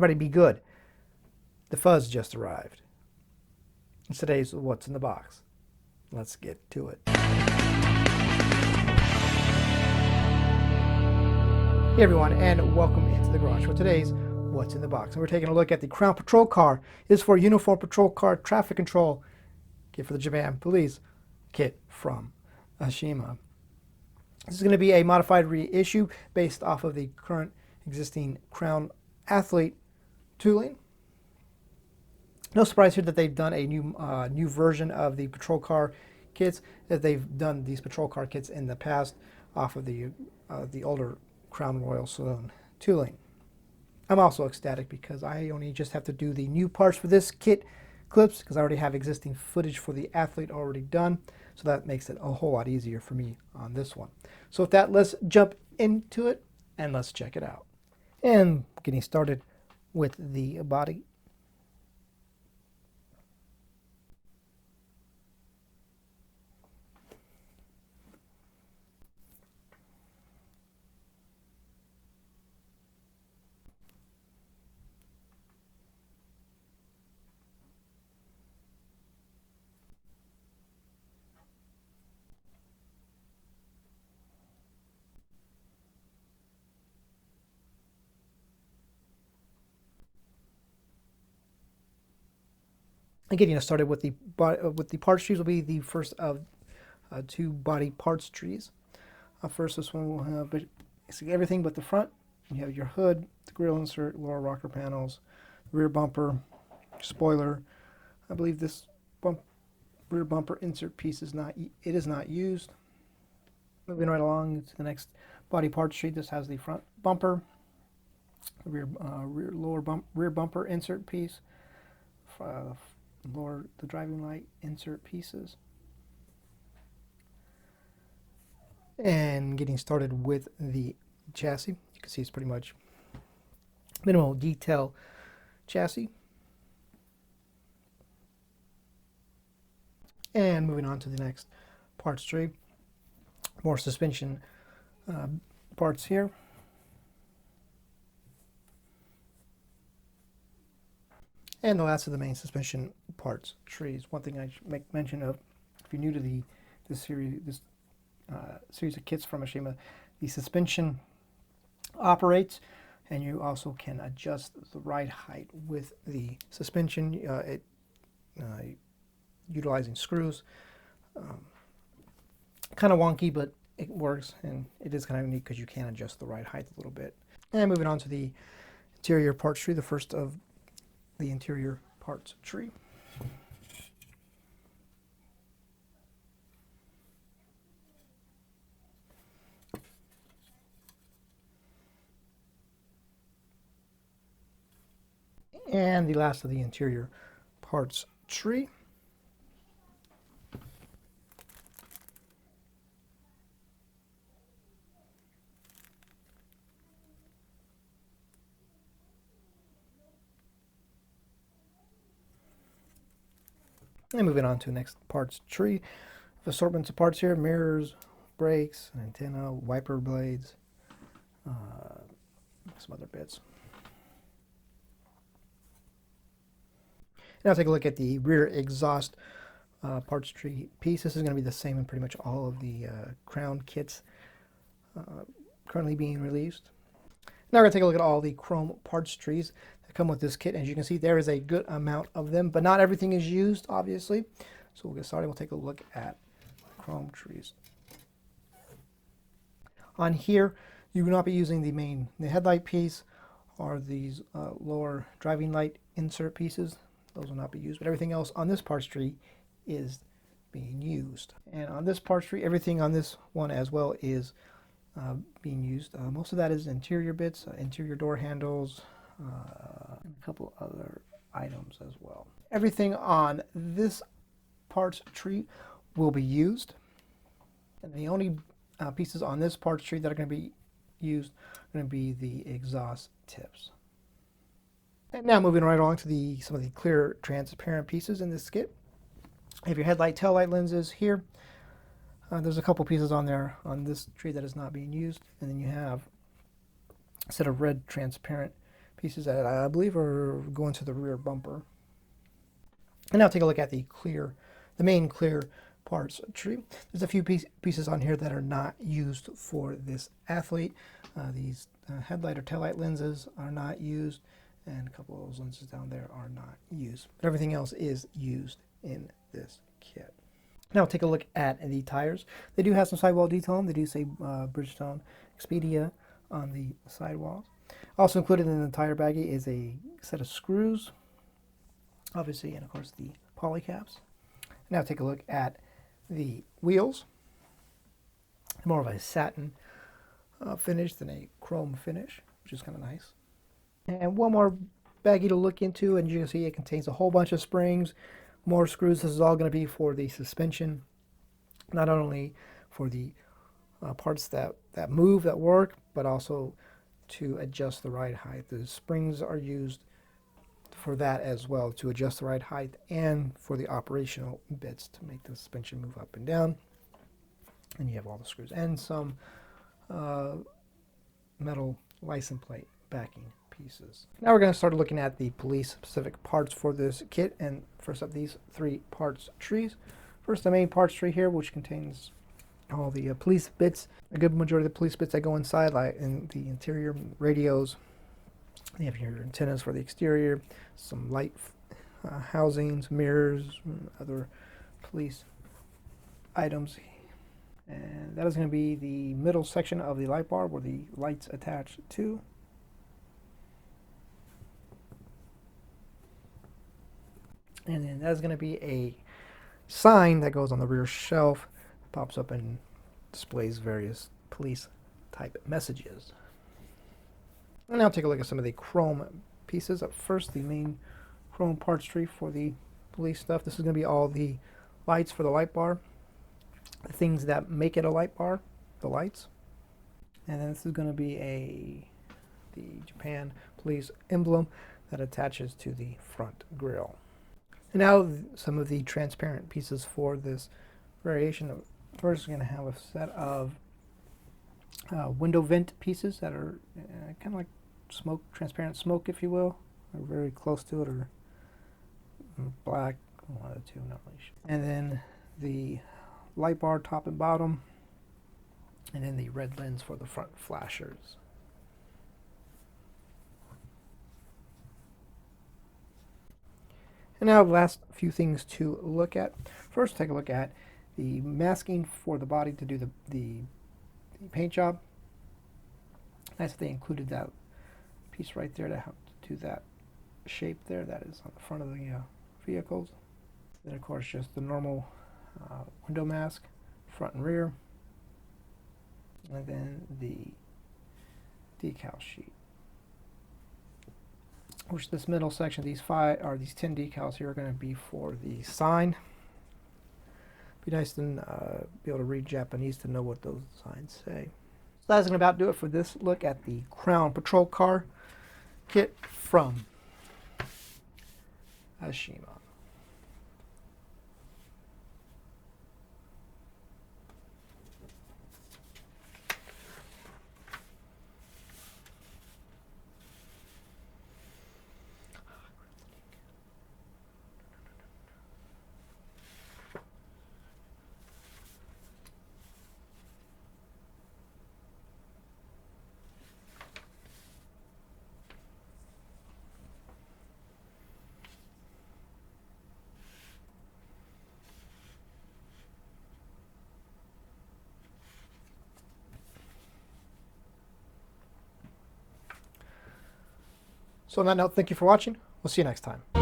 Everybody be good. The fuzz just arrived. It's today's What's in the Box. Let's get to it. Hey everyone, and welcome into the garage for today's What's in the Box. And we're taking a look at the Crown Patrol Car. This is for Uniform Patrol Car Traffic Control Kit for the Japan Police Kit from Ashima. This is going to be a modified reissue based off of the current existing Crown Athlete tooling. No surprise here that they've done a new version of the patrol car kits, that they've done these patrol car kits in the past off of the older Crown Royal Saloon tooling. I'm also ecstatic because I only just have to do the new parts for this kit clips because I already have existing footage for the Athlete already done, so that makes it a whole lot easier for me on this one. So with that, let's jump into it and let's check it out. And getting started with the body. And getting us started with the parts trees will be the first of two body parts trees. First, this one will have basically everything but the front. You have your hood, the grille insert, lower rocker panels, rear bumper, spoiler. I believe this rear bumper insert piece is not used. Moving right along to the next body parts tree. This has the front bumper, rear bumper insert piece, the driving light insert pieces. And getting started with the chassis, you can see it's pretty much minimal detail chassis. And moving on to the next parts tree, more suspension parts here. And the last of the main suspension parts trees. One thing I should make mention of, if you're new to this series of kits from Ashima, the suspension operates, and you also can adjust the ride height with the suspension, utilizing screws. Kind of wonky, but it works, and it is kind of neat because you can adjust the ride height a little bit. And moving on to the interior parts tree, the first of the interior parts tree. And the last of the interior parts tree. And moving on to the next parts tree. Assortments of parts here: mirrors, brakes, antenna, wiper blades, some other bits. Now take a look at the rear exhaust parts tree piece. This is going to be the same in pretty much all of the Crown kits currently being released. Now we're going to take a look at all the chrome parts trees that come with this kit. As you can see, there is a good amount of them, but not everything is used, obviously. So we'll get started. We'll take a look at chrome trees. On here, you will not be using the headlight piece or these lower driving light insert pieces. Those will not be used, but everything else on this parts tree is being used. And on this parts tree, everything on this one as well is being used. Most of that is interior bits, interior door handles, and a couple other items as well. Everything on this parts tree will be used. And the only pieces on this parts tree that are going to be used are going to be the exhaust tips. And now moving right along to some of the clear transparent pieces in this kit. You have your headlight, tail light lenses here. There's a couple pieces on there on this tree that is not being used. And then you have a set of red transparent pieces that I believe are going to the rear bumper. And now take a look at the main clear parts tree. There's a few pieces on here that are not used for this athlete. These headlight or taillight lenses are not used, and a couple of those lenses down there are not used. But everything else is used in this kit. Now take a look at the tires. They do have some sidewall detail on them. They do say Bridgestone Expedia on the sidewalls. Also included in the tire baggie is a set of screws, obviously, and of course the poly caps. Now take a look at the wheels. More of a satin finish than a chrome finish, which is kind of nice. And one more baggie to look into, and you can see it contains a whole bunch of springs, more screws. This is all going to be for the suspension, not only for the parts that move, that work, but also to adjust the ride height. The springs are used for that as well, to adjust the ride height and for the operational bits to make the suspension move up and down. And you have all the screws and some metal license plate backing pieces. Now we're going to start looking at the police specific parts for this kit, and first up, these 3 parts trees. First, the main parts tree here, which contains all the police bits, a good majority of the police bits that go inside, like in the interior radios. You have your antennas for the exterior, some light housings, mirrors, other police items. And that is going to be the middle section of the light bar where the lights attach to. And then that's going to be a sign that goes on the rear shelf, pops up and displays various police type messages. And now take a look at some of the chrome pieces. Up first, the main chrome parts tree for the police stuff. This is going to be all the lights for the light bar, the things that make it a light bar, the lights. And then this is going to be the Japan police emblem that attaches to the front grille. And now some of the transparent pieces for this variation. First, we're going to have a set of window vent pieces that are kind of like smoke, transparent smoke, if you will, or very close to it, or black, one of the two, not really sure. And then the light bar top and bottom, and then the red lens for the front flashers. And now the last few things to look at. First, take a look at the masking for the body to do the paint job. Nice that they included that piece right there to help do that shape there. That is on the front of the vehicles. Then of course just the normal window mask, front and rear. And then the decal sheet. Which this middle section, these 10 decals here are going to be for the sign. Be nice to be able to read Japanese to know what those signs say. So that's going to about do it for this look at the Crown Patrol Car kit from Ashima. So on that note, thank you for watching. We'll see you next time.